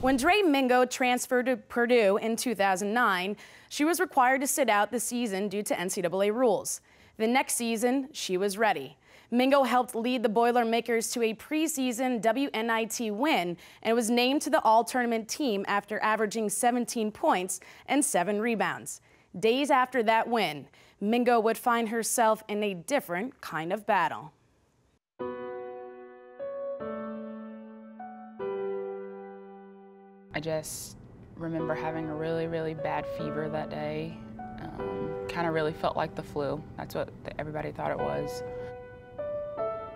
When Drey Mingo transferred to Purdue in 2009, she was required to sit out the season due to NCAA rules. The next season, she was ready. Mingo helped lead the Boilermakers to a preseason WNIT win and was named to the all-tournament team after averaging 17 points and 7 rebounds. Days after that win, Mingo would find herself in a different kind of battle. I just remember having a really bad fever that day. Kind of really felt like the flu. That's what everybody thought it was.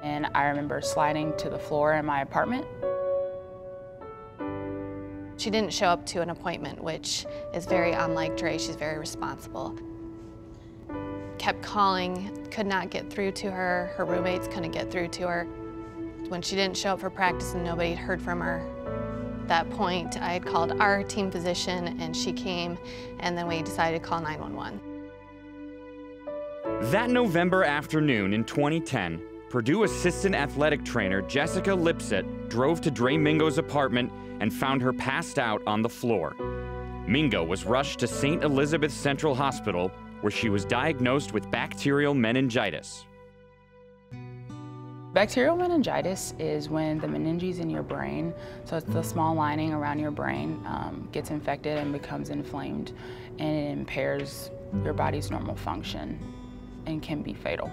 And I remember sliding to the floor in my apartment. She didn't show up to an appointment, which is very unlike Drey. She's very responsible. Kept calling, could not get through to her. Her roommates couldn't get through to her. When she didn't show up for practice and nobody had heard from her, at that point I had called our team physician and she came, and then we decided to call 911. That November afternoon in 2010, Purdue assistant athletic trainer Jessica Lipsett drove to Drey Mingo's apartment and found her passed out on the floor. Mingo was rushed to St. Elizabeth Central Hospital, where she was diagnosed with bacterial meningitis. Bacterial meningitis is when the meninges in your brain, so it's the small lining around your brain, gets infected and becomes inflamed, and it impairs your body's normal function and can be fatal.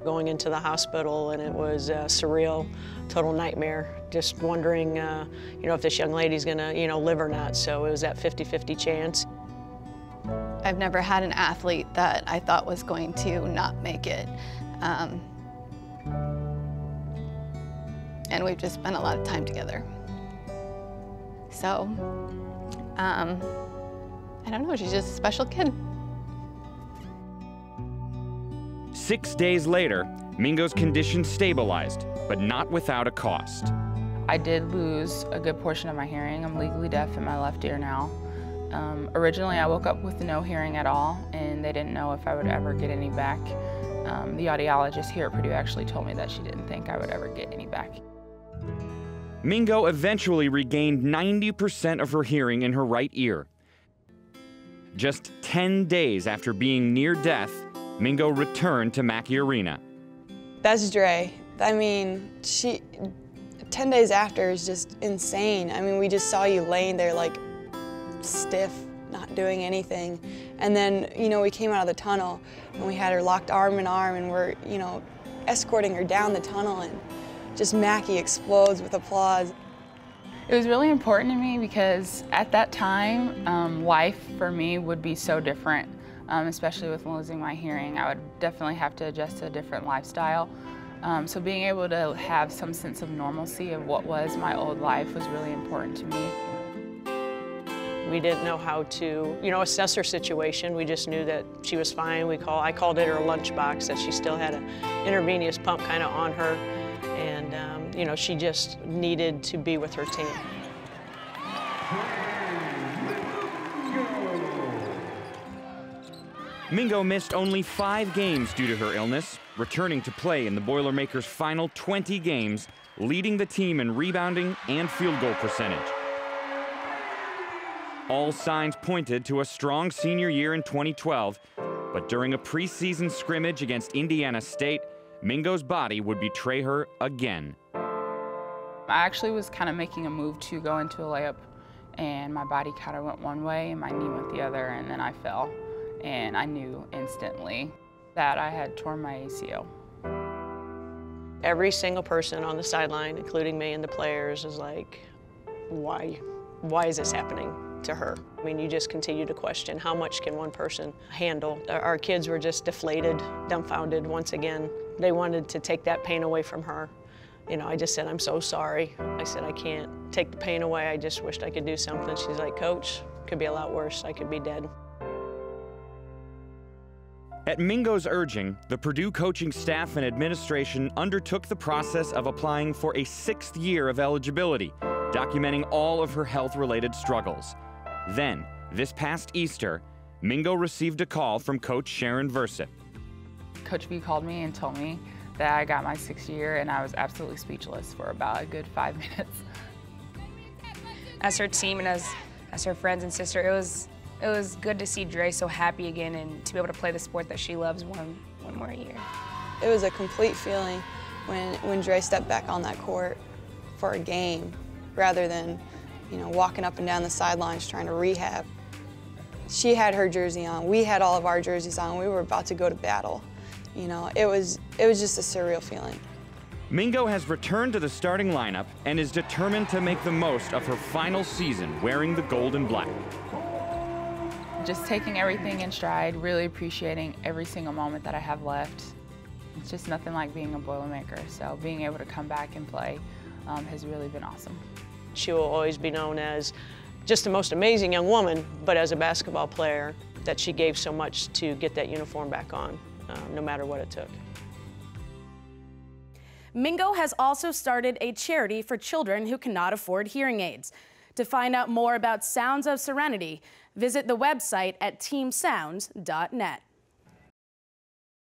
Going into the hospital, and it was surreal, total nightmare, just wondering if this young lady's gonna live or not, so it was that 50-50 chance. I've never had an athlete that I thought was going to not make it. And we've just spent a lot of time together. So, I don't know, she's just a special kid. 6 days later, Mingo's condition stabilized, but not without a cost. I did lose a good portion of my hearing. I'm legally deaf in my left ear now. Originally, I woke up with no hearing at all, and they didn't know if I would ever get any back. The audiologist here at Purdue actually told me that she didn't think I would ever get any back. Mingo eventually regained 90% of her hearing in her right ear. Just 10 days after being near death, Mingo returned to Mackey Arena. That's Drey. I mean, 10 days after is just insane. I mean, we just saw you laying there like stiff, not doing anything. And then, we came out of the tunnel and we had her locked arm in arm and we're, escorting her down the tunnel, and just Mackey explodes with applause. It was really important to me because at that time, life for me would be so different, especially with losing my hearing. I would definitely have to adjust to a different lifestyle. So being able to have some sense of normalcy of what was my old life was really important to me. We didn't know how to, assess her situation. We just knew that she was fine. I called it her lunchbox, that she still had an intravenous pump kind of on her. And, she just needed to be with her team. Mingo missed only 5 games due to her illness, returning to play in the Boilermakers' final 20 games, leading the team in rebounding and field goal percentage. All signs pointed to a strong senior year in 2012, but during a preseason scrimmage against Indiana State, Mingo's body would betray her again. I actually was kind of making a move to go into a layup, and my body kind of went one way and my knee went the other, and then I fell. And I knew instantly that I had torn my ACL. Every single person on the sideline, including me and the players, is like, why is this happening to her? I mean, you just continue to question, how much can one person handle? Our kids were just deflated, dumbfounded once again. They wanted to take that pain away from her. I just said, I'm so sorry. I said, I can't take the pain away. I just wished I could do something. She's like, Coach, could be a lot worse. I could be dead. At Mingo's urging, the Purdue coaching staff and administration undertook the process of applying for a 6th year of eligibility, documenting all of her health-related struggles. Then, this past Easter, Mingo received a call from Coach Sharon Versip. Coach V called me and told me that I got my 6th year, and I was absolutely speechless for about a good 5 minutes. as her team and as her friends and sister, it was good to see Drey so happy again and to be able to play the sport that she loves one more year. It was a complete feeling when Drey stepped back on that court for a game rather than, you know, walking up and down the sidelines trying to rehab. She had her jersey on, we had all of our jerseys on, we were about to go to battle. You know, it was just a surreal feeling. Mingo has returned to the starting lineup and is determined to make the most of her final season wearing the gold and black. Just taking everything in stride, really appreciating every single moment that I have left. It's just nothing like being a Boilermaker, so being able to come back and play has really been awesome. She will always be known as just the most amazing young woman, but as a basketball player, that she gave so much to get that uniform back on, no matter what it took. Mingo has also started a charity for children who cannot afford hearing aids. To find out more about Sounds of Serenity, visit the website at teamsounds.net.